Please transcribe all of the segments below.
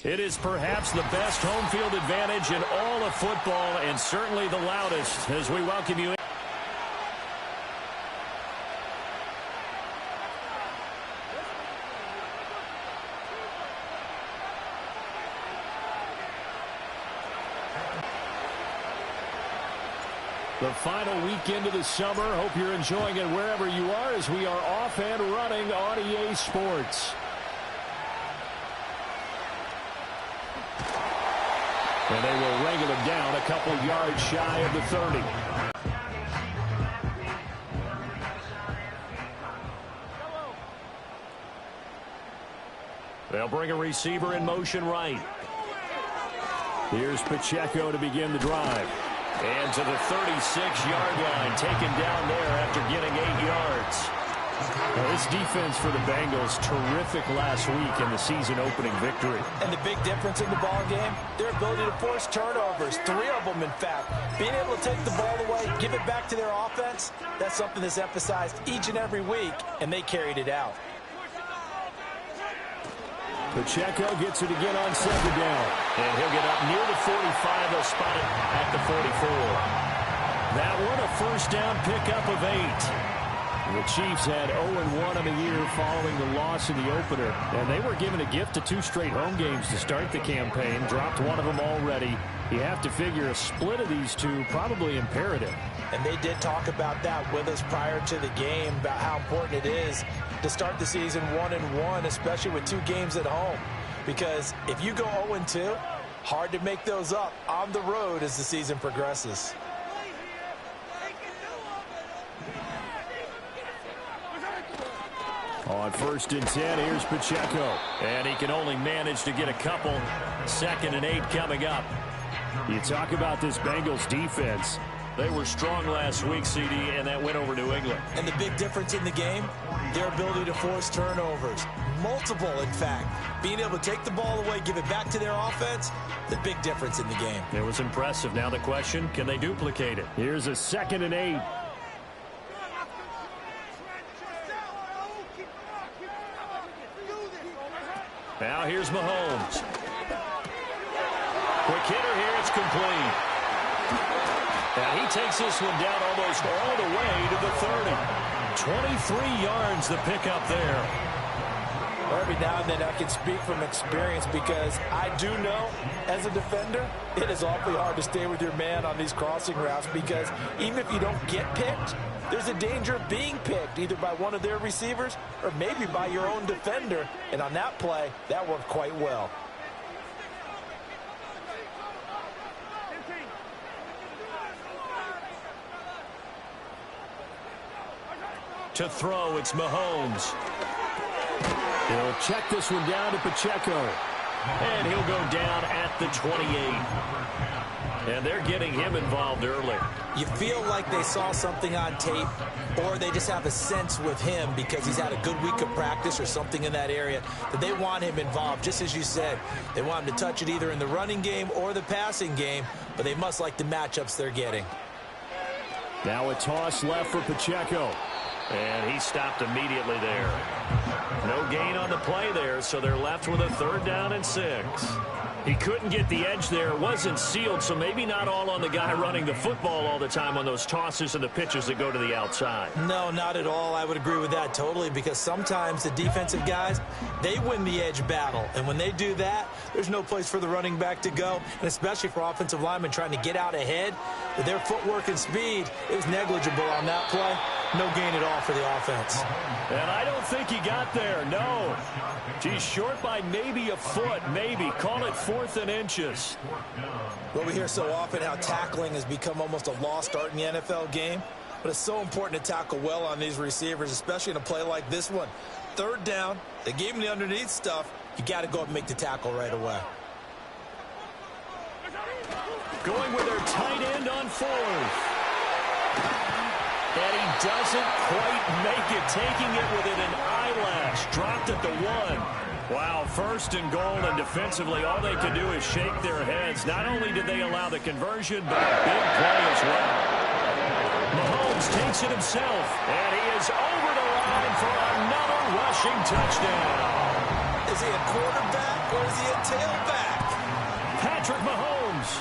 It is perhaps the best home field advantage in all of football, and certainly the loudest, as we welcome you in. The final weekend of the summer. Hope you're enjoying it wherever you are as we are off and running on EA Sports. And they will wrangle him down a couple yards shy of the 30. They'll bring a receiver in motion right. Here's Pacheco to begin the drive. And to the 36-yard line, taken down there after getting 8 yards. Now, this defense for the Bengals, terrific last week in the season-opening victory. And the big difference in the ball game, their ability to force turnovers, 3 of them, in fact. Being able to take the ball away, give it back to their offense, that's something that's emphasized each and every week, and they carried it out. Pacheco gets it again on second down. And he'll get up near the 45. They'll spot it at the 44. That one, a first down pickup of 8. The Chiefs had 0-1 on the year following the loss in the opener. And they were given a gift of 2 straight home games to start the campaign. Dropped one of them already. You have to figure a split of these two probably imperative. And they did talk about that with us prior to the game, about how important it is to start the season 1-1, especially with 2 games at home. Because if you go 0-2, hard to make those up on the road as the season progresses. On 1st and 10, here's Pacheco. And he can only manage to get a couple. 2nd and 8 coming up. You talk about this Bengals defense. They were strong last week, CD, and that went over New England. And the big difference in the game, their ability to force turnovers. Multiple, in fact. Being able to take the ball away, give it back to their offense, the big difference in the game. It was impressive. Now the question, can they duplicate it? Here's a 2nd and 8. Now here's Mahomes. Quick hitter here, it's complete. And he takes this one down almost all the way to the 30. 23 yards the pickup there. Every now and then I can speak from experience because I do know as a defender it is awfully hard to stay with your man on these crossing routes because even if you don't get picked, there's a danger of being picked either by one of their receivers or maybe by your own defender. And on that play, that worked quite well. To throw, it's Mahomes. He'll check this one down to Pacheco. And he'll go down at the 28. And they're getting him involved early. You feel like they saw something on tape, or they just have a sense with him because he's had a good week of practice or something in that area that they want him involved. Just as you said, they want him to touch it either in the running game or the passing game, but they must like the matchups they're getting. Now a toss left for Pacheco. And he stopped immediately there. No gain on the play there, so they're left with a 3rd down and 6. He couldn't get the edge there. It wasn't sealed, so maybe not all on the guy running the football all the time on those tosses and the pitches that go to the outside. No, not at all. I would agree with that totally because sometimes the defensive guys, they win the edge battle. And when they do that, there's no place for the running back to go, and especially for offensive linemen trying to get out ahead. With their footwork and speed, it was negligible on that play. No gain at all for the offense. And I don't think he got there, no. He's short by maybe a foot, maybe. Call it 4th and inches. Well, we hear so often how tackling has become almost a lost art in the NFL game. But it's so important to tackle well on these receivers, especially in a play like this one. 3rd down, they gave him the underneath stuff. You got to go up and make the tackle right away. Going with their tight end on 4th. And he doesn't quite make it, taking it within an eyelash. Dropped at the 1. Wow, 1st and goal, and defensively all they could do is shake their heads. Not only did they allow the conversion, but a big play as well. Mahomes takes it himself, and he is over the line for another rushing touchdown. As Is he a quarterback or is he a tailback? Patrick Mahomes,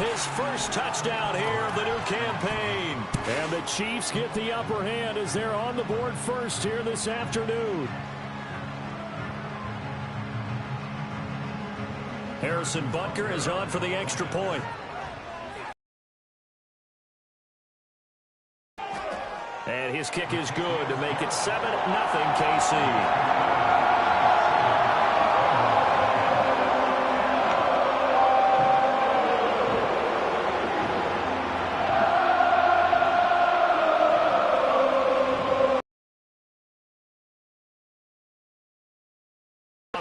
his first touchdown here of the new campaign. And the Chiefs get the upper hand as they're on the board first here this afternoon. Harrison Butker is on for the extra point. And his kick is good to make it 7-0 KC.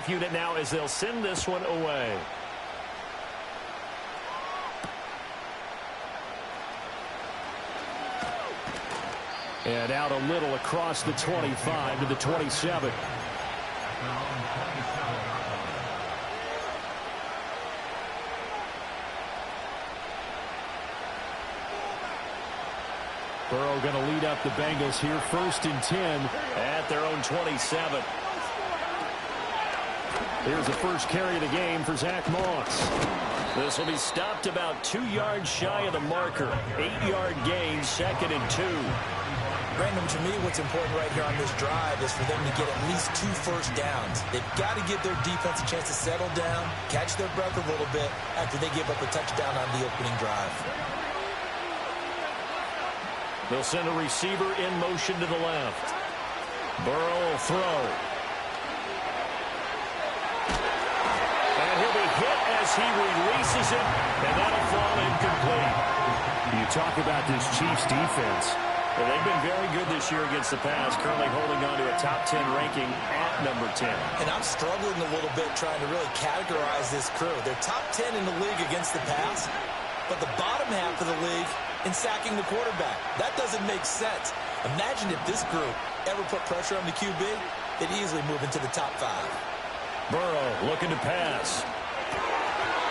Unit now as they'll send this one away. And out a little across the 25 to the 27. Burrow going to lead up the Bengals here, 1st and 10 at their own 27. Here's the first carry of the game for Zach Moss. This will be stopped about 2 yards shy of the marker. 8-yard gain, 2nd and 2. Brandon, to me, what's important right here on this drive is for them to get at least 2 first downs. They've got to give their defense a chance to settle down, catch their breath a little bit after they give up a touchdown on the opening drive. They'll send a receiver in motion to the left. Burrow will throw. And he'll be hit as he releases it, and that'll fall incomplete. You talk about this Chiefs defense. Well, they've been very good this year against the pass, currently holding on to a top 10 ranking at number 10. And I'm struggling a little bit trying to really categorize this crew. They're top 10 in the league against the pass, but the bottom half of the league in sacking the quarterback. That doesn't make sense. Imagine if this group ever put pressure on the QB, they'd easily move into the top 5. Burrow looking to pass.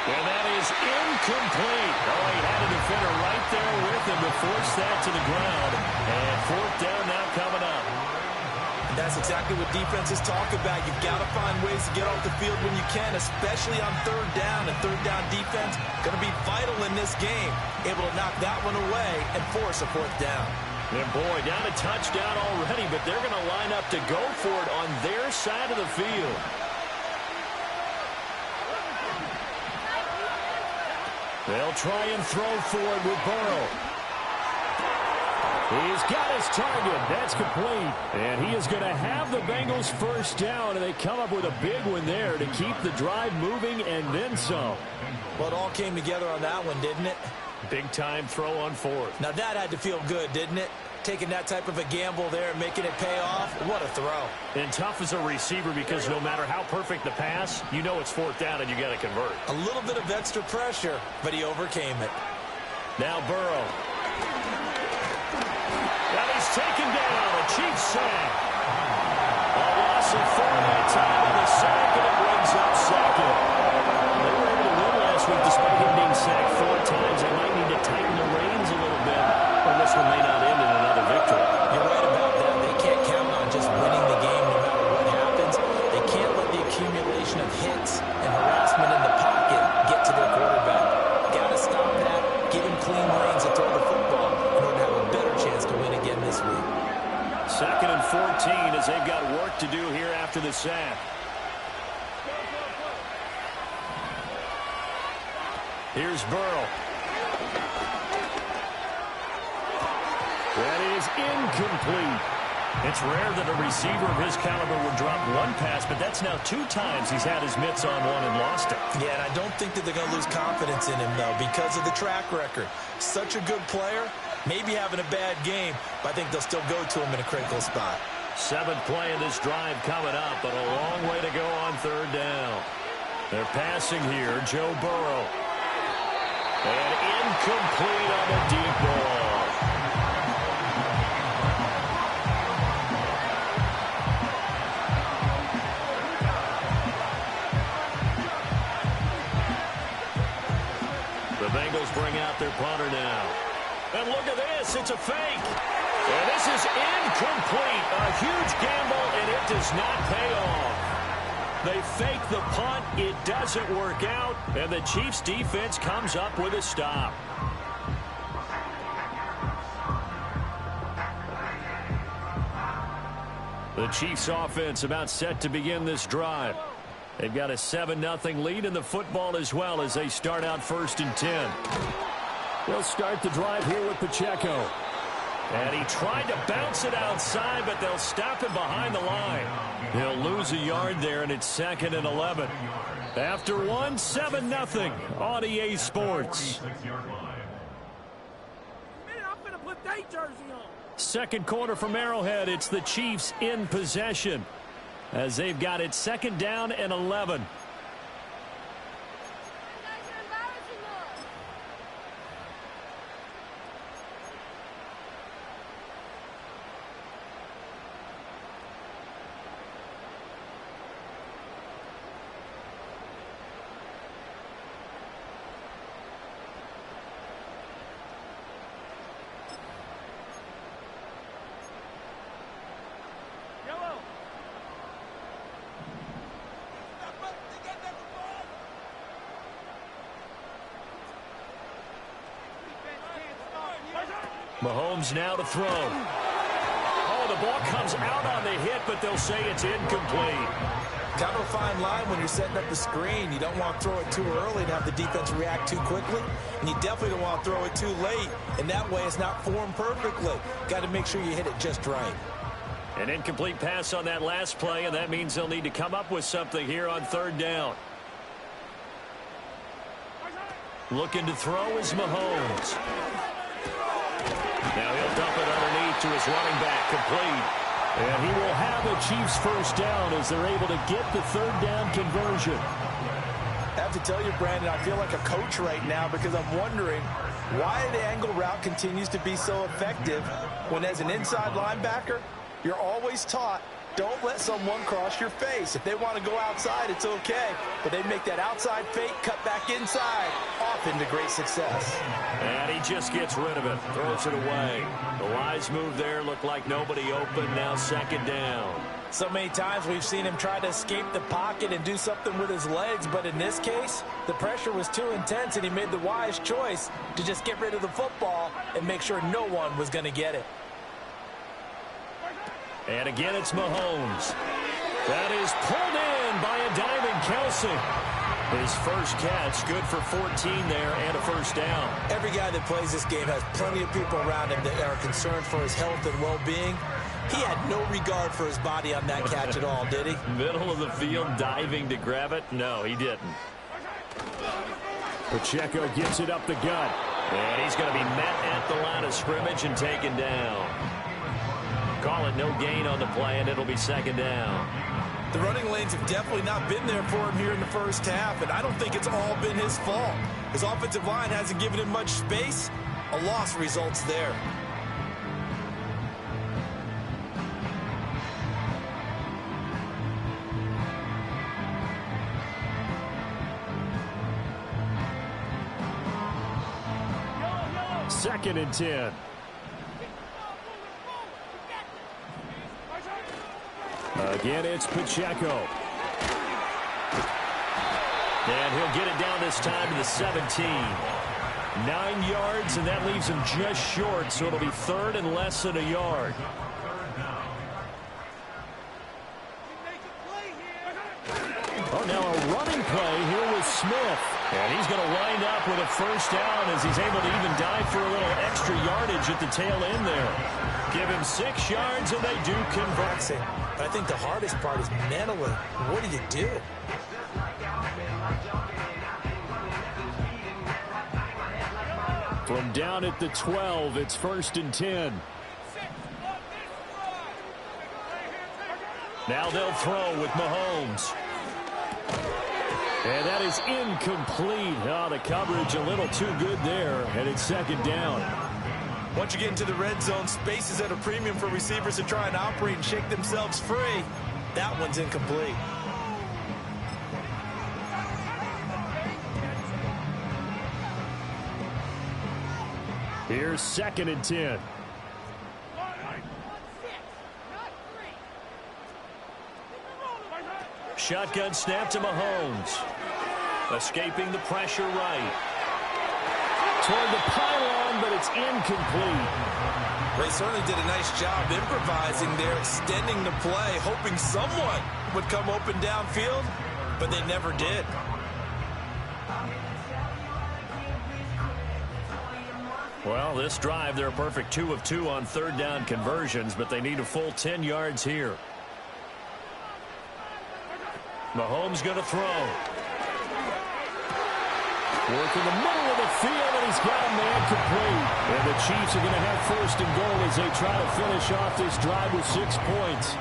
And that is incomplete. Oh, he had a defender right there with him to force that to the ground. And 4th down now coming up. And that's exactly what defenses talk about. You've got to find ways to get off the field when you can, especially on 3rd down. And 3rd down defense going to be vital in this game. Able to knock that one away and force a 4th down. And boy, down a touchdown already, but they're going to line up to go for it on their side of the field. They'll try and throw for it with Burrow. He's got his target. That's complete. And he is going to have the Bengals first down, and they come up with a big one there to keep the drive moving and then some. Well, it all came together on that one, didn't it? Big-time throw on 4th. Now that had to feel good, didn't it? Taking that type of a gamble there and making it pay off. What a throw. And tough as a receiver because no matter how perfect the pass, you know it's 4th down and you got to convert. A little bit of extra pressure, but he overcame it. Now Burrow. Now he's taken down. A Chiefs sack. A loss of 4 that time on the sack, and it brings up 2nd. They were able to win last week despite him being sacked 4 times. They might need to tighten the reins a little bit, or this one may not end in another victory. You're right about that. They can't count on just winning the game no matter what happens. They can't let the accumulation of hits and harassment in the pocket get to their quarterback. Got to stop that. Give him clean lanes to throw the football in order to have a better chance to win again this week. 2nd and 14 as they've got work to do here after the sack. Here's Burrow. That is incomplete. It's rare that a receiver of his caliber would drop one pass, but that's now 2 times he's had his mitts on one and lost it. Yeah, and I don't think that they're going to lose confidence in him, though, because of the track record. Such a good player, maybe having a bad game, but I think they'll still go to him in a critical spot. 7th play of this drive coming up, but a long way to go on 3rd down. They're passing here, Joe Burrow. And incomplete on the deep ball. The Bengals bring out their punter now. And look at this, it's a fake. And this is incomplete. A huge gamble, and it does not pay off. They fake the punt. It doesn't work out, and the Chiefs defense comes up with a stop. The Chiefs offense about set to begin this drive. They've got a 7-0 lead in the football as well as they start out 1st and 10. They'll start the drive here with Pacheco. And he tried to bounce it outside, but they'll stop him behind the line. He'll lose a yard there, and it's 2nd and 11. After one, 7-0 on EA Sports. Second quarter from Arrowhead. It's the Chiefs in possession as they've got it 2nd down and 11. Mahomes now to throw. Oh, the ball comes out on the hit, but they'll say it's incomplete. Kind of a fine line when you're setting up the screen. You don't want to throw it too early and have the defense react too quickly. And you definitely don't want to throw it too late. And that way it's not formed perfectly. Got to make sure you hit it just right. An incomplete pass on that last play, and that means they'll need to come up with something here on 3rd down. Looking to throw is Mahomes. Now he'll dump it underneath to his running back, complete. And he will have a Chiefs 1st down as they're able to get the 3rd down conversion. I have to tell you, Brandon, I feel like a coach right now because I'm wondering why the angle route continues to be so effective when as an inside linebacker, you're always taught, don't let someone cross your face. If they want to go outside, it's okay. But they make that outside fake, cut back inside, off into great success. And he just gets rid of it, throws it away. The wise move there, looked like nobody open, now 2nd down. So many times we've seen him try to escape the pocket and do something with his legs, but in this case, the pressure was too intense and he made the wise choice to just get rid of the football and make sure no one was going to get it. And again, it's Mahomes. That is pulled in by a diving Kelsey. His first catch, good for 14 there and a 1st down. Every guy that plays this game has plenty of people around him that are concerned for his health and well-being. He had no regard for his body on that catch at all, did he? Middle of the field, diving to grab it? No, he didn't. Pacheco gets it up the gut. And he's going to be met at the line of scrimmage and taken down. Call it no gain on the play, and it'll be 2nd down. The running lanes have definitely not been there for him here in the first half, and I don't think it's all been his fault. His offensive line hasn't given him much space. A loss results there. Second and 10. Again, it's Pacheco. And he'll get it down this time to the 17. 9 yards, and that leaves him just short, so it'll be 3rd and less than a yard. Oh, now a running play here with Smith. And he's going to wind up with a 1st down as he's able to even dive for a little extra yardage at the tail end there. Give him 6 yards, and they do convert. But I think the hardest part is mentally. What do you do? From down at the 12, it's 1st and 10. Now they'll throw with Mahomes. And that is incomplete. Oh, the coverage a little too good there, and it's 2nd down. Once you get into the red zone, space is at a premium for receivers to try and operate and shake themselves free. That one's incomplete. Here's 2nd and 10. shotgun snap to Mahomes. Escaping the pressure right. Toward the pylon, but it's incomplete. They certainly did a nice job improvising there, extending the play, hoping someone would come open downfield, but they never did. Well, this drive, they're a perfect 2 of 2 on third down conversions, but they need a full 10 yards here. Mahomes going to throw. Working the middle of the field, and he's got a man complete. And the Chiefs are going to have first and goal as they try to finish off this drive with 6 points.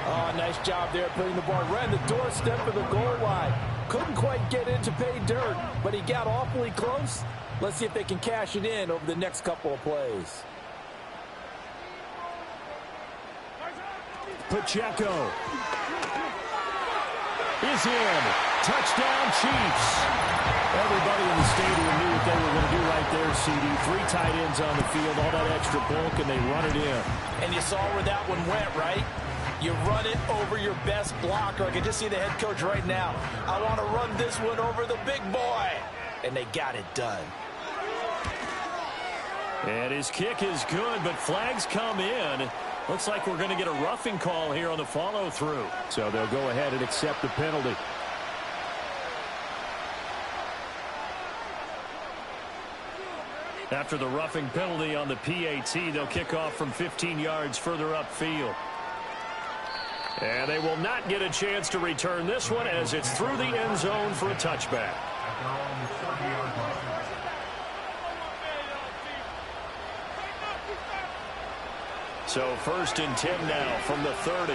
Oh, nice job there putting the ball right in the doorstep of the goal line. Couldn't quite get in to pay dirt, but he got awfully close. Let's see if they can cash it in over the next couple of plays. Pacheco is in. Touchdown, Chiefs. Everybody in the stadium knew what they were going to do right there, CD. 3 tight ends on the field, all that extra bulk, and they run it in. And you saw where that one went, right? You run it over your best blocker. I can just see the head coach right now. I want to run this one over the big boy. And they got it done. And his kick is good, but flags come in. Looks like we're going to get a roughing call here on the follow-through. So they'll go ahead and accept the penalty. After the roughing penalty on the PAT, they'll kick off from 15 yards further upfield. And they will not get a chance to return this one as it's through the end zone for a touchback. So first and 10 now from the 30.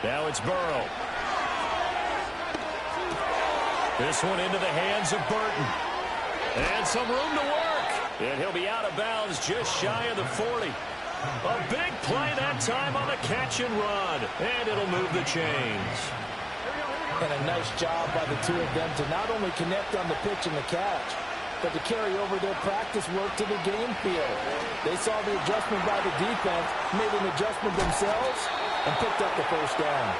Now it's Burrow. This one into the hands of Burton. And some room to work. And he'll be out of bounds just shy of the 40. A big play that time on the catch and run. And it'll move the chains. And a nice job by the two of them to not only connect on the pitch and the catch, but to carry over their practice work to the game field. They saw the adjustment by the defense, made an adjustment themselves, and picked up the first down.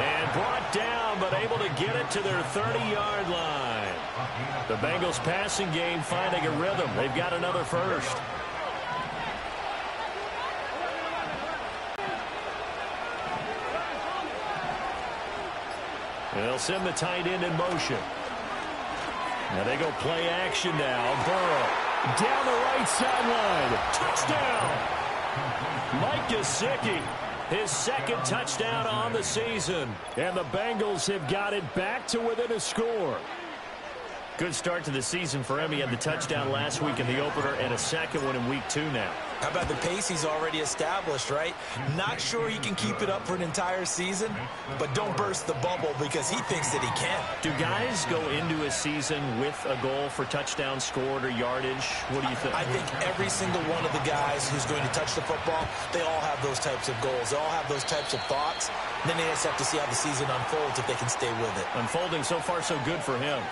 And brought down, but able to get it to their 30-yard line. The Bengals passing game finding a rhythm. They've got another first. They'll send the tight end in motion. Now they go play action now. Burrow down the right sideline. Touchdown! Mike Gesicki, his second touchdown on the season. And the Bengals have got it back to within a score. Good start to the season for him. He had the touchdown last week in the opener and a second one in week 2 now. How about the pace he's already established, right? Not sure he can keep it up for an entire season, but don't burst the bubble because he thinks that he can. Do guys go into a season with a goal for touchdowns scored or yardage? What do you think? I think every single one of the guys who's going to touch the football, they all have those types of goals. They all have those types of thoughts. And then they just have to see how the season unfolds if they can stay with it. Unfolding so far so good for him.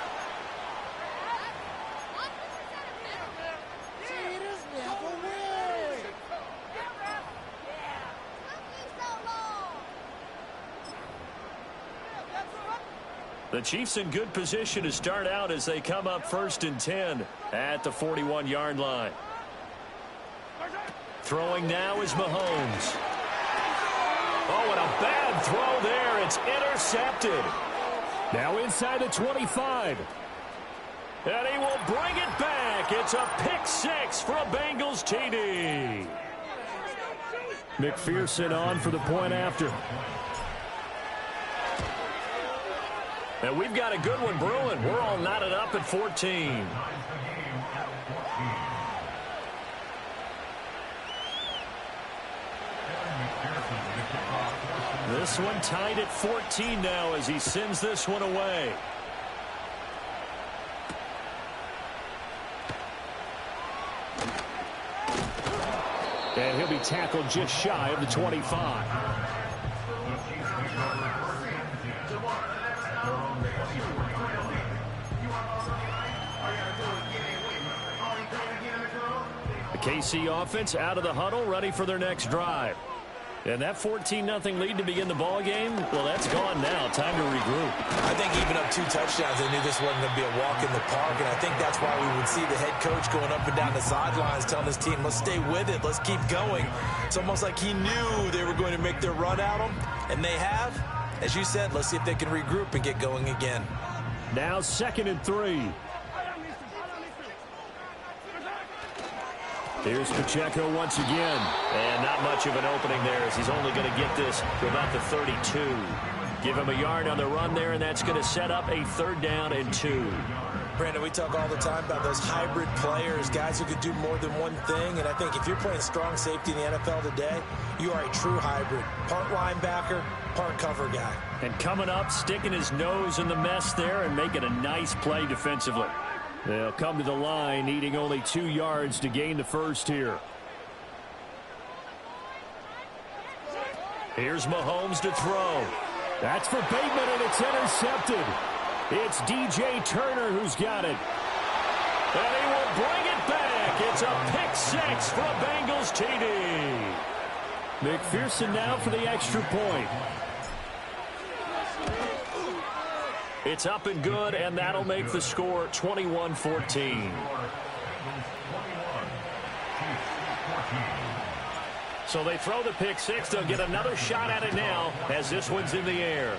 The Chiefs in good position to start out as they come up first and 10 at the 41-yard line. Throwing now is Mahomes. Oh, and a bad throw there. It's intercepted. Now inside the 25. And he will bring it back. It's a pick six for a Bengals TD. McPherson on for the point after. And we've got a good one brewing. We're all knotted up at 14. This one tied at 14 now as he sends this one away. And he'll be tackled just shy of the 25. KC offense out of the huddle, ready for their next drive. And that 14-0 lead to begin the ball game, well, that's gone now. Time to regroup. I think even up 2 touchdowns, they knew this wasn't going to be a walk in the park, and I think that's why we would see the head coach going up and down the sidelines telling his team, let's stay with it, let's keep going. It's almost like he knew they were going to make their run at him, and they have. As you said, let's see if they can regroup and get going again. Now 2nd and 3. Here's Pacheco once again. And not much of an opening there as he's only going to get this to about the 32. Give him a yard on the run there, and that's going to set up a 3rd down and 2. Brandon, we talk all the time about those hybrid players, guys who could do more than one thing. And I think if you're playing strong safety in the NFL today, you are a true hybrid. Part linebacker, part cover guy. And coming up, sticking his nose in the mess there and making a nice play defensively. They'll come to the line, needing only 2 yards to gain the first here. Here's Mahomes to throw. That's for Bateman, and it's intercepted. It's DJ Turner who's got it. And he will bring it back. It's a pick 6 for a Bengals TD. McPherson now for the extra point. It's up and good, and that'll make the score 21-14. So they throw the pick 6. They'll get another shot at it now as this one's in the air.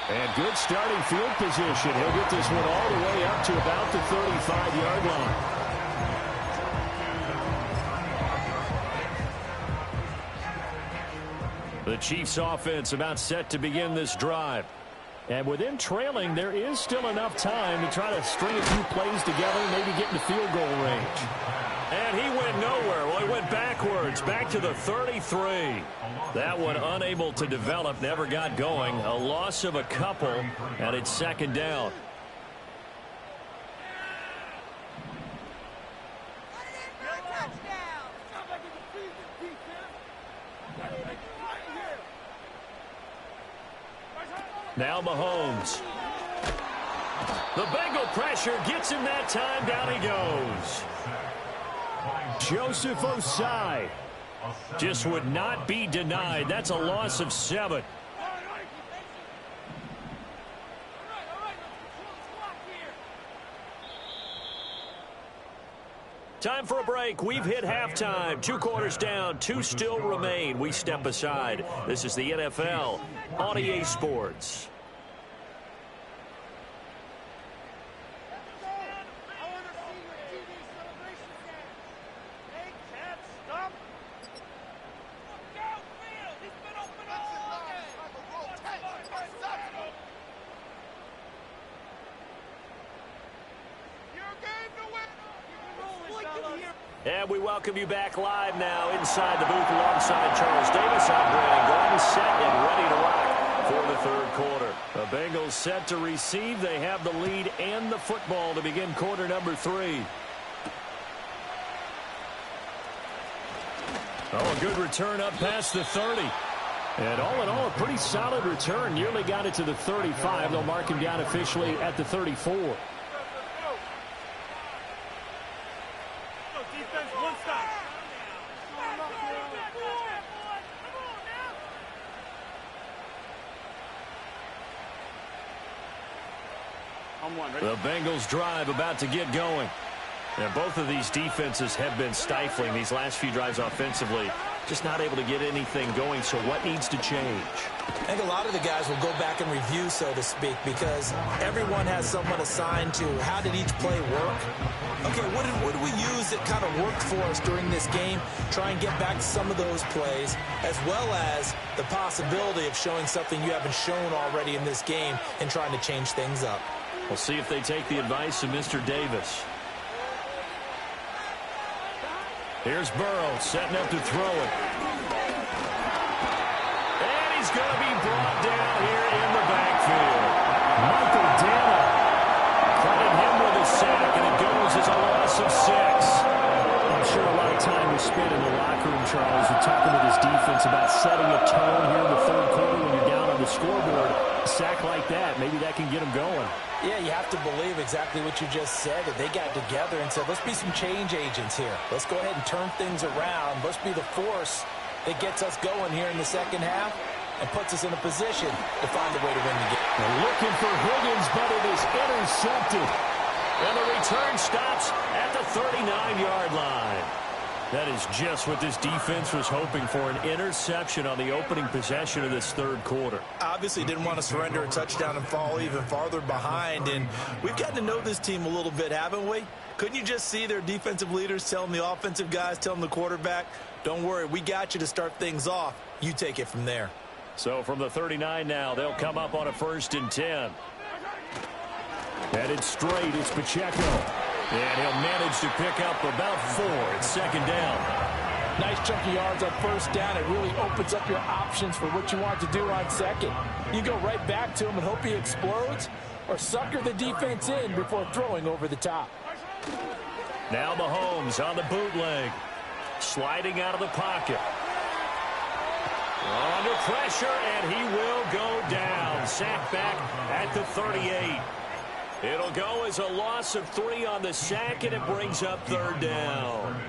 And good starting field position. He'll get this one all the way up to about the 35-yard line. The Chiefs offense about set to begin this drive. And with them trailing, there is still enough time to try to string a few plays together, maybe get in the field goal range. And he went nowhere. Well, he went backwards, back to the 33. That one unable to develop, never got going. A loss of a couple, and it's 2nd down. Now Mahomes. The Bengal pressure gets him that time. Down he goes. Joseph Osai. Just would not be denied. That's a loss of 7. Time for a break. We've hit halftime. 2 quarters down. 2 still remain. We step aside. This is the NFL on EA Sports. And we welcome you back live now inside the booth alongside Charles Davis. I'm Brandon Gordon, set and ready to rock for the 3rd quarter. The Bengals set to receive. They have the lead and the football to begin quarter number 3. Oh, a good return up past the 30. And all in all, a pretty solid return. Nearly got it to the 35. They'll mark him down officially at the 34. The Bengals drive about to get going. And both of these defenses have been stifling these last few drives offensively. Just not able to get anything going. So what needs to change? I think a lot of the guys will go back and review, so to speak, because everyone has someone assigned to how did each play work. Okay, what did we use that kind of worked for us during this game? Try and get back to some of those plays, as well as the possibility of showing something you haven't shown already in this game and trying to change things up. We'll see if they take the advice of Mr. Davis. Here's Burrow setting up to throw it. And he's going to be brought down here in the backfield. Michael Dana. Credit him with a sack, and it goes as a loss of 6. I'm sure a lot of time was spent in the locker room, Charles, and talking with his defense about setting a tone here in the 3rd quarter when you're down on the scoreboard. sack like that, maybe that can get them going. Yeah, you have to believe exactly what you just said, that they got together and said, let's be some change agents here. Let's go ahead and turn things around. Let's be the force that gets us going here in the second half and puts us in a position to find a way to win the game. They're looking for Higgins, but it is intercepted. And the return stops at the 39-yard line. That is just what this defense was hoping for, an interception on the opening possession of this third quarter. Obviously didn't want to surrender a touchdown and fall even farther behind, and we've gotten to know this team a little bit, haven't we? Couldn't you just see their defensive leaders telling the offensive guys, telling the quarterback, don't worry, we got you to start things off. You take it from there. So from the 39 now, they'll come up on a 1st and 10. Headed straight, it's Pacheco. And he'll manage to pick up about 4 at 2nd down. Nice chunky yards on 1st down. It really opens up your options for what you want to do on 2nd. You go right back to him and hope he explodes, or sucker the defense in before throwing over the top. Now Mahomes on the bootleg. Sliding out of the pocket. Under pressure, and he will go down. Sacked back at the 38. It'll go as a loss of 3 on the sack, and it brings up 3rd down.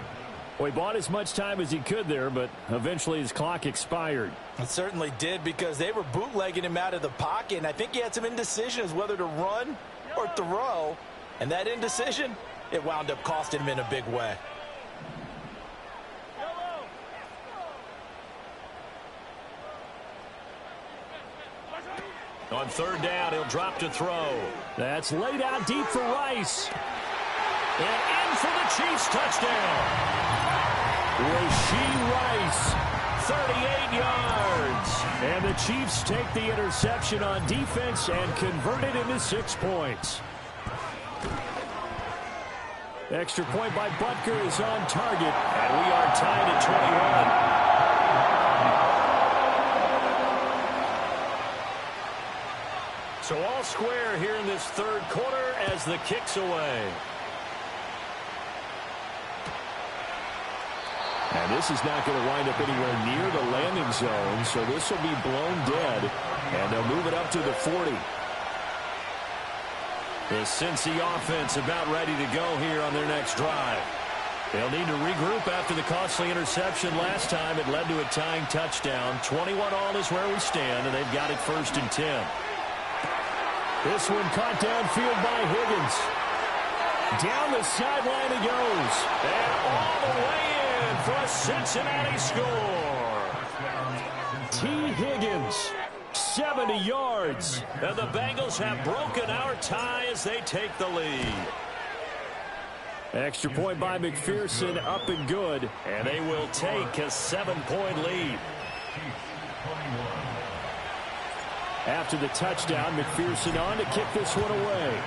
Well, he bought as much time as he could there, but eventually his clock expired. It certainly did, because they were bootlegging him out of the pocket, and I think he had some indecision as whether to run or throw. And that indecision, it wound up costing him in a big way. On 3rd down, he'll drop to throw. That's laid out deep for Rice. And in for the Chiefs touchdown. Rashee Rice, 38 yards. And the Chiefs take the interception on defense and convert it into 6 points. Extra point by Butker is on target. And we are tied at 21. So all square here in this 3rd quarter as the kick's away. And this is not going to wind up anywhere near the landing zone, so this will be blown dead, and they'll move it up to the 40. The Cincy offense about ready to go here on their next drive. They'll need to regroup after the costly interception last time. It led to a tying touchdown. 21-all is where we stand, and they've got it 1st and 10. This one caught downfield by Higgins. Down the sideline he goes. And all the way in for a Cincinnati score. T. Higgins, 70 yards. And the Bengals have broken our tie as they take the lead. Extra point by McPherson, up and good. And they will take a 7-point lead. After the touchdown, McPherson on to kick this one away.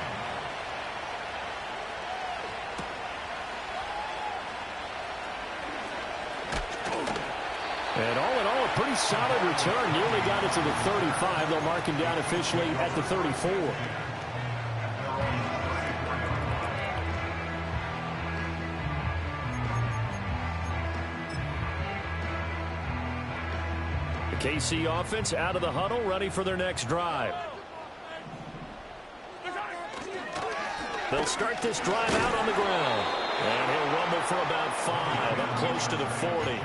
And all in all, a pretty solid return. Nearly got it to the 35. They'll mark him down officially at the 34. KC offense out of the huddle, ready for their next drive. They'll start this drive out on the ground. And he'll rumble for about 5, up close to the 40.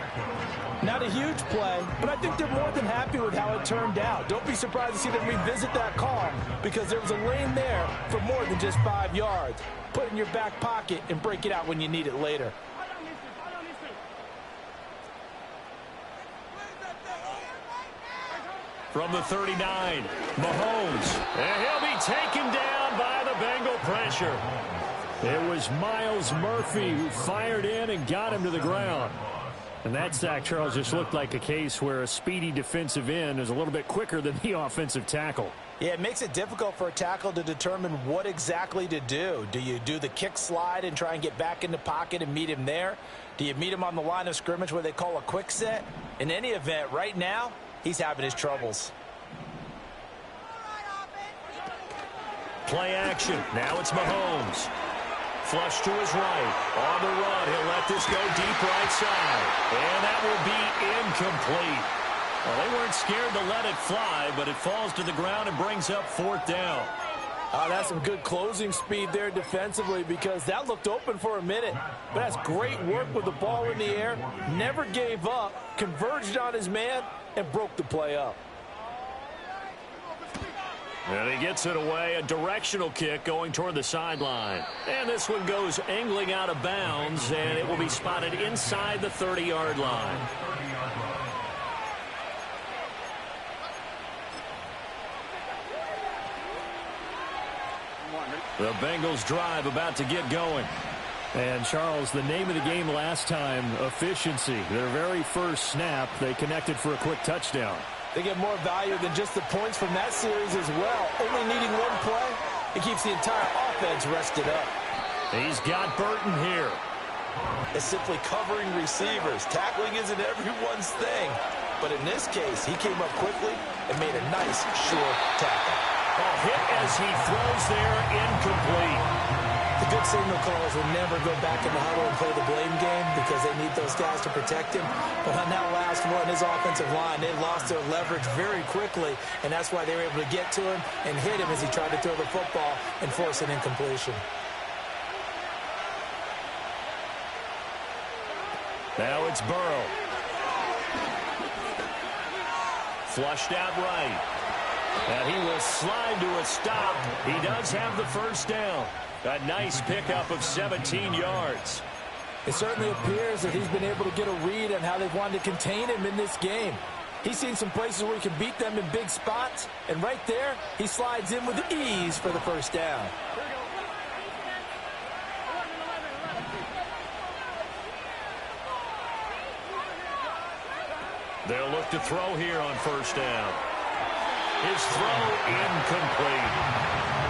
Not a huge play, but I think they're more than happy with how it turned out. Don't be surprised to see them revisit that call, because there was a lane there for more than just 5 yards. Put it in your back pocket and break it out when you need it later. From the 39, Mahomes. And he'll be taken down by the Bengal pressure. It was Miles Murphy who fired in and got him to the ground. And that sack, Charles, just looked like a case where a speedy defensive end is a little bit quicker than the offensive tackle. Yeah, it makes it difficult for a tackle to determine what exactly to do. Do you do the kick slide and try and get back in the pocket and meet him there? Do you meet him on the line of scrimmage where they call a quick set? In any event, right now, he's having his troubles. Play action. Now it's Mahomes. Flush to his right. On the run, he'll let this go deep right side. And that will be incomplete. Well, they weren't scared to let it fly, but it falls to the ground and brings up 4th down. That's some good closing speed there defensively because that looked open for a minute. But that's great work with the ball in the air. Never gave up, converged on his man, and broke the play up. And he gets it away, a directional kick going toward the sideline. And this one goes angling out of bounds, and it will be spotted inside the 30-yard line. The Bengals drive about to get going. And, Charles, the name of the game last time, efficiency. Their very first snap, they connected for a quick touchdown. They get more value than just the points from that series as well. Only needing one play, it keeps the entire offense rested up. He's got Burton here. It's simply covering receivers. Tackling isn't everyone's thing. But in this case, he came up quickly and made a nice, sure tackle. Oh, hit as he throws there, incomplete. The good signal callers will never go back in the huddle and play the blame game because they need those guys to protect him. But on that last one, his offensive line, they lost their leverage very quickly, and that's why they were able to get to him and hit him as he tried to throw the football and force an incompletion. Now it's Burrow. Flushed out right. And he will slide to a stop. He does have the first down. A nice pickup of 17 yards. It certainly appears that he's been able to get a read on how they've wanted to contain him in this game. He's seen some places where he can beat them in big spots, and right there, he slides in with ease for the first down. They'll look to throw here on first down. His throw incomplete.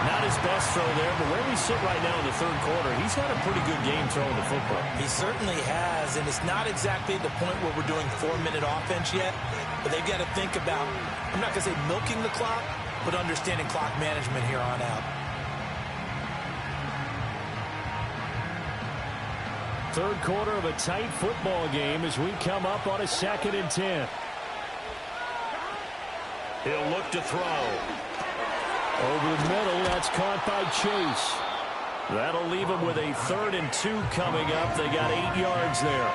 Not his best throw there, but where we sit right now in the third quarter, he's had a pretty good game throwing the football. He certainly has, and it's not exactly the point where we're doing 4-minute offense yet, but they've got to think about, I'm not going to say milking the clock, but understanding clock management here on out. Third quarter of a tight football game as we come up on a 2nd and 10. He'll look to throw. Over the middle, that's caught by Chase. That'll leave him with a 3rd and 2 coming up. They got 8 yards there.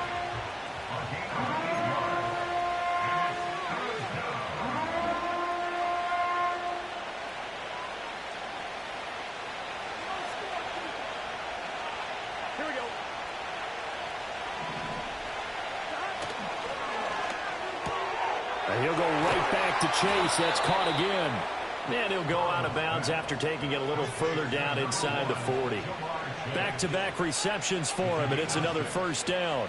Here we go. And he'll go right back to Chase. That's caught again. And he'll go out of bounds after taking it a little further down inside the 40. Back-to-back receptions for him, and it's another first down.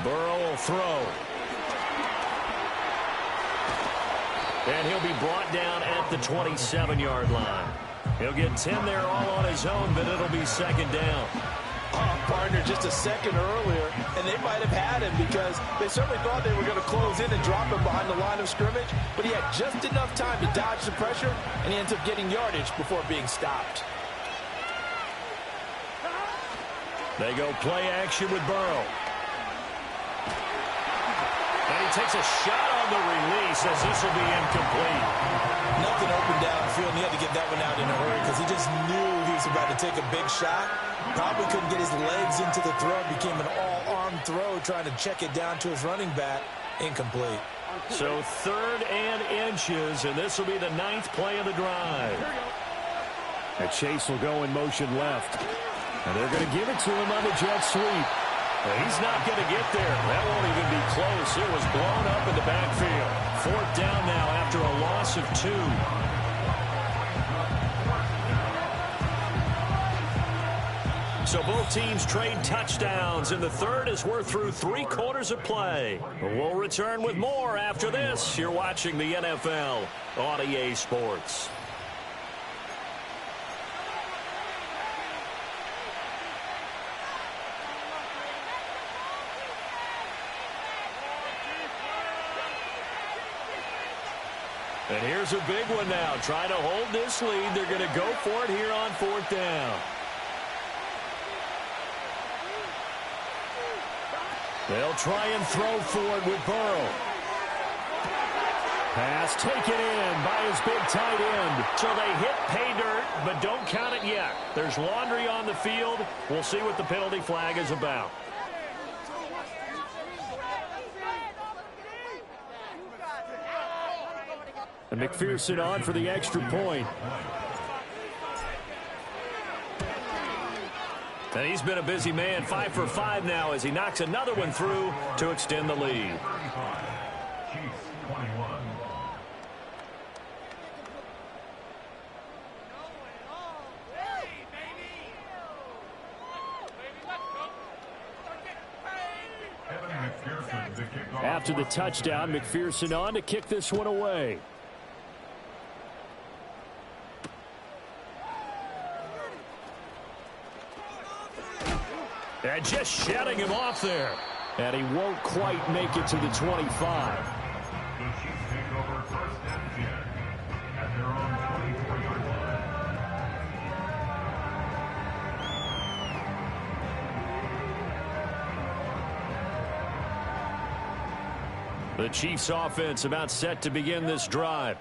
Burrow will throw. And he'll be brought down at the 27-yard line. He'll get 10 there all on his own, but it'll be 2nd down. Partner just a second earlier, and they might have had him because they certainly thought they were going to close in and drop him behind the line of scrimmage, but he had just enough time to dodge the pressure, and he ends up getting yardage before being stopped. They go play action with Burrow. And he takes a shot on the release as this will be incomplete. Nothing open downfield, and he had to get that one out in a hurry because he just knew he was about to take a big shot. Probably couldn't get his legs into the throw. Became an all-arm throw trying to check it down to his running back. Incomplete. So 3rd and inches, and this will be the 9th play of the drive. And Chase will go in motion left. And they're going to give it to him on the jet sweep. Well, he's not going to get there. That won't even be close. It was blown up in the backfield. 4th down now after a loss of 2. So both teams trade touchdowns, and the third as we're through 3 quarters of play. We'll return with more after this. You're watching the NFL on EA Sports. And here's a big one now. Trying to hold this lead. They're going to go for it here on 4th down. They'll try and throw for it with Burrow. Pass taken in by his big tight end. So they hit pay dirt, but don't count it yet. There's laundry on the field. We'll see what the penalty flag is about. And McPherson on for the extra point. And he's been a busy man, 5 for 5 now as he knocks another one through to extend the lead. After the touchdown, McPherson on to kick this one away. And just shutting him off there. And he won't quite make it to the 25. The Chiefs offense about set to begin this drive.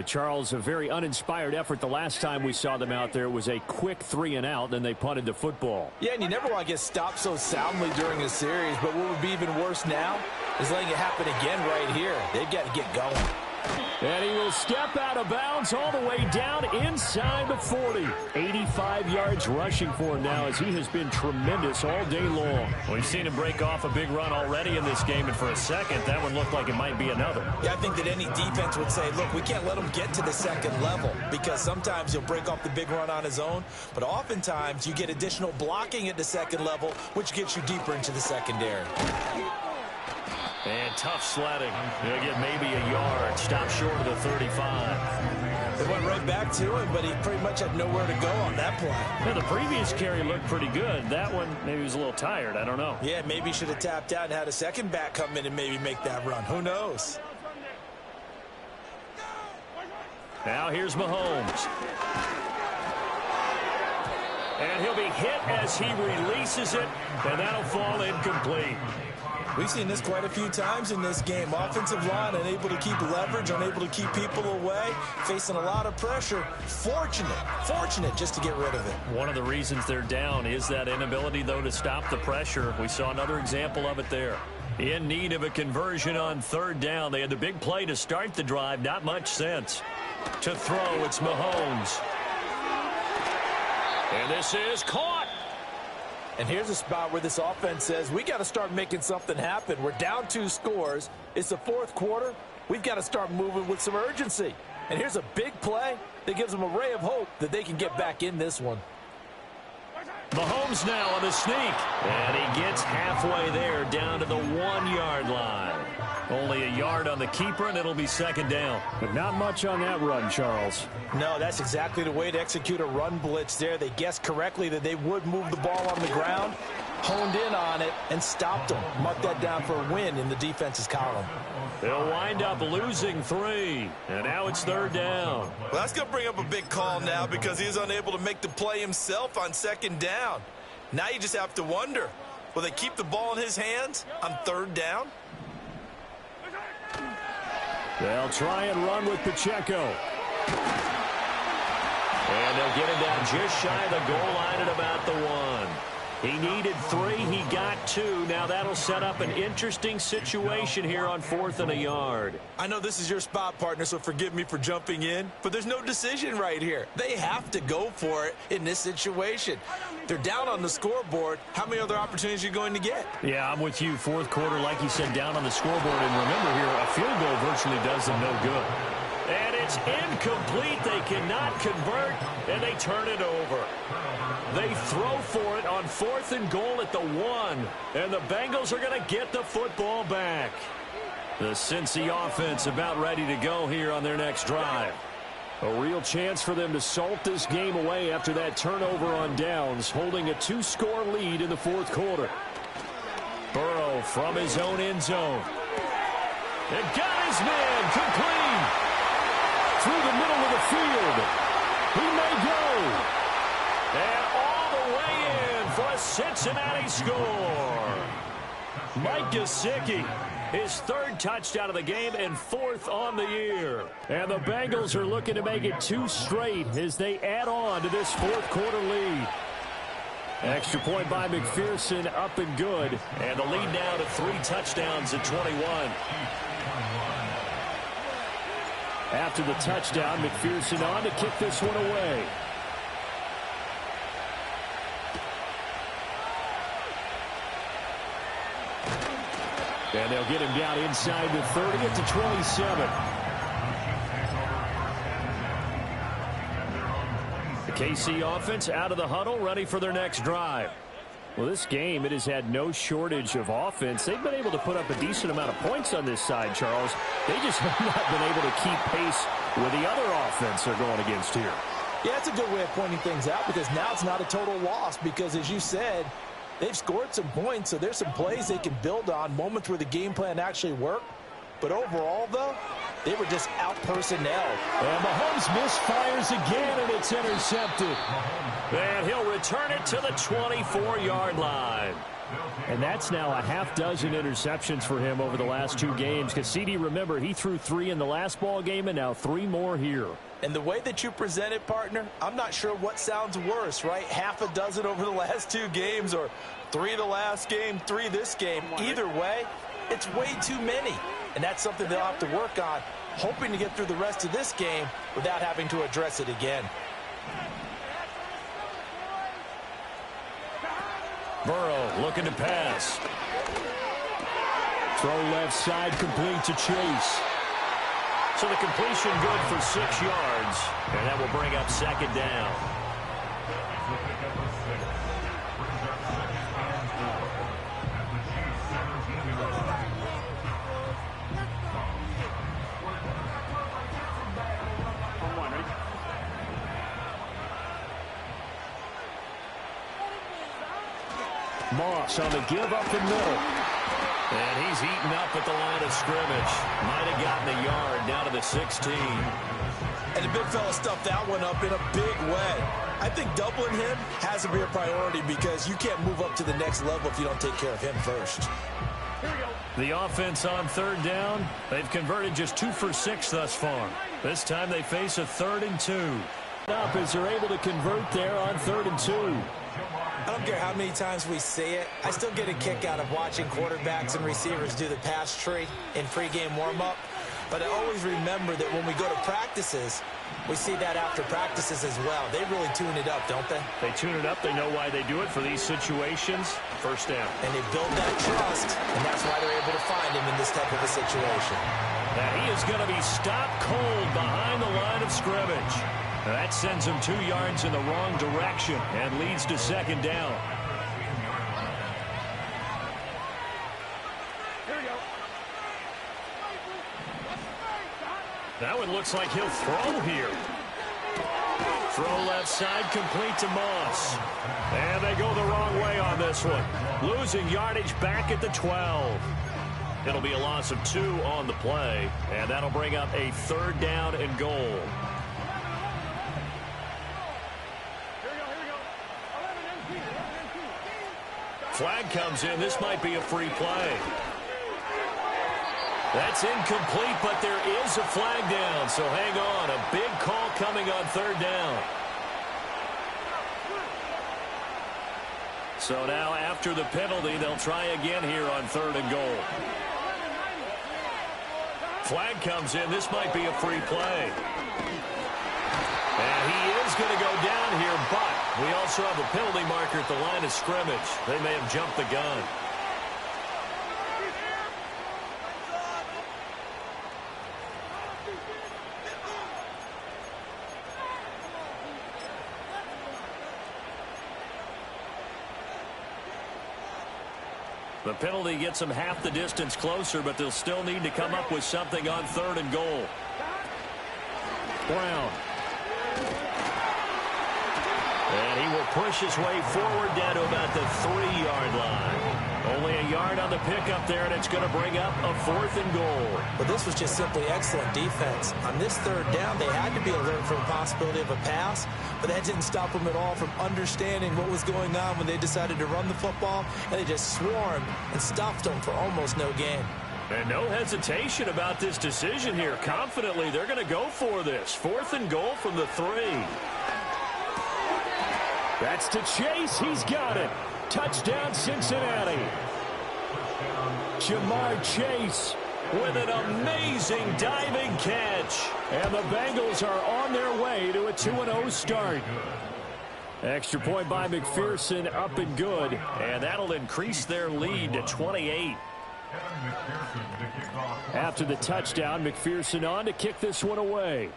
Charles, a very uninspired effort the last time we saw them out there. It was a quick 3-and-out, then they punted the football. Yeah, and you never want to get stopped so soundly during a series, but what would be even worse now is letting it happen again right here. They've got to get going. And he will step out of bounds all the way down inside the 40. 85 yards rushing for him now as he has been tremendous all day long. We've seen him break off a big run already in this game, and for a second, that one looked like it might be another. Yeah, I think that any defense would say, look, we can't let him get to the second level because sometimes he'll break off the big run on his own, but oftentimes you get additional blocking at the second level, which gets you deeper into the secondary. And tough sledding. He'll get maybe a yard. Stop short of the 35. They went right back to him, but he pretty much had nowhere to go on that play. Yeah, the previous carry looked pretty good. That one, maybe he was a little tired. I don't know. Yeah, maybe he should have tapped out and had a second back come in and maybe make that run. Who knows? Now here's Mahomes. And he'll be hit as he releases it, and that'll fall incomplete. We've seen this quite a few times in this game. Offensive line unable to keep leverage, unable to keep people away, facing a lot of pressure. Fortunate just to get rid of it. One of the reasons they're down is that inability, though, to stop the pressure. We saw another example of it there. In need of a conversion on third down. They had the big play to start the drive. Not much sense. To throw, it's Mahomes. And this is caught. And here's a spot where this offense says, we got to start making something happen. We're down 2 scores. It's the fourth quarter. We've got to start moving with some urgency. And here's a big play that gives them a ray of hope that they can get back in this one. Mahomes now on the sneak. And he gets halfway there down to the 1-yard line. Only a yard on the keeper, and it'll be second down. But not much on that run, Charles. No, that's exactly the way to execute a run blitz there. They guessed correctly that they would move the ball on the ground, honed in on it, and stopped them. Mark that down for a win in the defense's column. They'll wind up losing 3. And now it's third down. Well, that's going to bring up a big call now because he is unable to make the play himself on second down. Now you just have to wonder, will they keep the ball in his hands on third down? They'll try and run with Pacheco. And they'll get him down just shy of the goal line at about the 1. He needed 3. He got 2. Now that'll set up an interesting situation here on 4th and a yard. I know this is your spot, partner, so forgive me for jumping in, but there's no decision right here. They have to go for it in this situation. They're down on the scoreboard. How many other opportunities are you going to get? Yeah, I'm with you. Fourth quarter, like you said, down on the scoreboard. And remember here, a field goal virtually does them no good. And it's incomplete. They cannot convert, and they turn it over. They throw for it on 4th and goal at the 1. And the Bengals are going to get the football back. The Cincy offense about ready to go here on their next drive. A real chance for them to salt this game away after that turnover on downs, holding a 2-score lead in the fourth quarter. Burrow from his own end zone. And got his man complete. Through the middle of the field. He may go. And all the way in for a Cincinnati score. Mike Gesicki, his third touchdown of the game and fourth on the year. And the Bengals are looking to make it 2 straight as they add on to this fourth quarter lead. Extra point by McPherson, up and good. And the lead now to 3 touchdowns at 21. After the touchdown, McPherson on to kick this one away. And they'll get him down inside the 30 at the 27. The KC offense out of the huddle, ready for their next drive. Well, this game, it has had no shortage of offense. They've been able to put up a decent amount of points on this side, Charles. They just have not been able to keep pace with the other offense they're going against here. Yeah, it's a good way of pointing things out because now it's not a total loss because, as you said, they've scored some points, so there's some plays they can build on, moments where the game plan actually worked. But overall, though, they were just out-personnel. And Mahomes misfires again, and it's intercepted. And he'll return it to the 24-yard line. And that's now a half dozen interceptions for him over the last 2 games. Because, CD, remember, he threw 3 in the last ball game and now 3 more here. And the way that you present it, partner, I'm not sure what sounds worse, right? Half a dozen over the last 2 games or 3 the last game, 3 this game. Either way, it's way too many. And that's something they'll have to work on, hoping to get through the rest of this game without having to address it again. Burrow looking to pass. Throw left side, complete to Chase. So the completion good for 6 yards, and that will bring up 2nd down. Moss on the give up the middle. And he's eaten up at the line of scrimmage. Might have gotten a yard down to the 16. And the big fella stuffed that one up in a big way. I think doubling him has to be a priority because you can't move up to the next level if you don't take care of him first. The offense on 3rd down. They've converted just 2 for 6 thus far. This time they face a 3rd and 2. Up as they're able to convert there on 3rd and 2. I don't care how many times we see it. I still get a kick out of watching quarterbacks and receivers do the pass tree in pregame warm-up. But I always remember that when we go to practices, we see that after practices as well. They really tune it up, don't they? They tune it up. They know why they do it for these situations. 1st down. And they build that trust, and that's why they're able to find him in this type of a situation. And he is going to be stopped cold behind the line of scrimmage. That sends him 2 yards in the wrong direction and leads to 2nd down. That one looks like he'll throw here. Throw left side, complete to Moss. And they go the wrong way on this one. Losing yardage back at the 12. It'll be a loss of 2 on the play, and that'll bring up a 3rd down and goal. Flag comes in. This might be a free play. That's incomplete, but there is a flag down, so hang on. A big call coming on 3rd down. So now after the penalty, they'll try again here on 3rd and goal. Flag comes in. This might be a free play. And he is going to go down here, but we also have a penalty marker at the line of scrimmage. They may have jumped the gun. The penalty gets them half the distance closer, but they'll still need to come up with something on 3rd and goal. Brown. And he will push his way forward down to about the 3-yard line. Only a yard on the pickup there, and it's going to bring up a 4th and goal. But this was just simply excellent defense. On this 3rd down, they had to be alert for the possibility of a pass, but that didn't stop them at all from understanding what was going on when they decided to run the football, and they just swarmed and stuffed them for almost no gain. And no hesitation about this decision here. Confidently, they're going to go for this. 4th and goal from the 3. That's to Chase. He's got it. Touchdown, Cincinnati. Jamar Chase with an amazing diving catch. And the Bengals are on their way to a 2-0 start. Extra point by McPherson, up and good. And that'll increase their lead to 28. After the touchdown, McPherson on to kick this one away.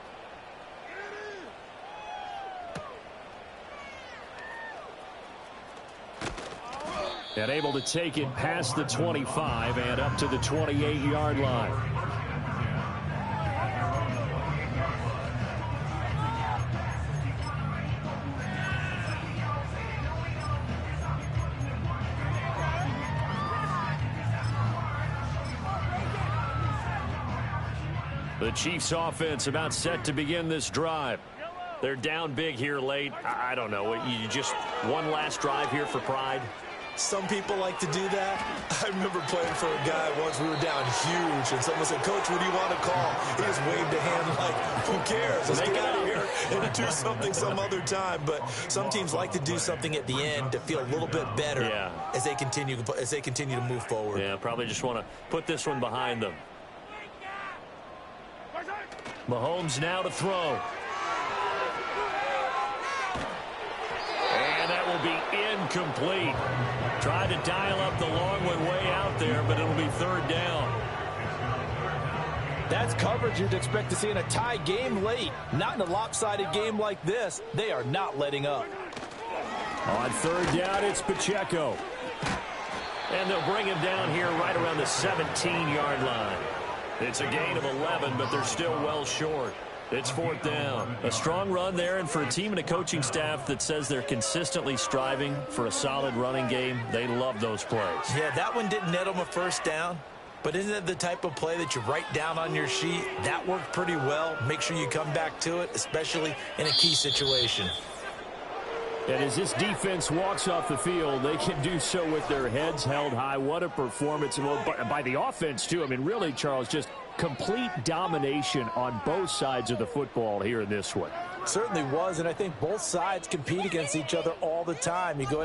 And able to take it past the 25 and up to the 28-yard line. The Chiefs offense about set to begin this drive. They're down big here late. I don't know. You just one last drive here for pride. Some people like to do that. I remember playing for a guy once. We were down huge, and someone said, "Coach, what do you want to call?" He just waved a hand like, "Who cares? Let's get out of here and do something some other time." But some teams like to do something at the end to feel a little bit better as they continue to move forward. Yeah, probably just want to put this one behind them. Mahomes now to throw. And that will be incomplete. Tried to dial up the long one way out there, but it'll be 3rd down. That's coverage you'd expect to see in a tie game late. Not in a lopsided game like this. They are not letting up. On 3rd down, it's Pacheco. And they'll bring him down here right around the 17-yard line. It's a gain of 11, but they're still well short. It's 4th down. A strong run there, and for a team and a coaching staff that says they're consistently striving for a solid running game, they love those plays. Yeah, that one didn't net them a 1st down, but isn't it the type of play that you write down on your sheet? That worked pretty well. Make sure you come back to it, especially in a key situation. And as this defense walks off the field, they can do so with their heads held high. What a performance by the offense, too. I mean, really, Charles, just complete domination on both sides of the football here in this one. Certainly was, and I think both sides compete against each other all the time. You go ahead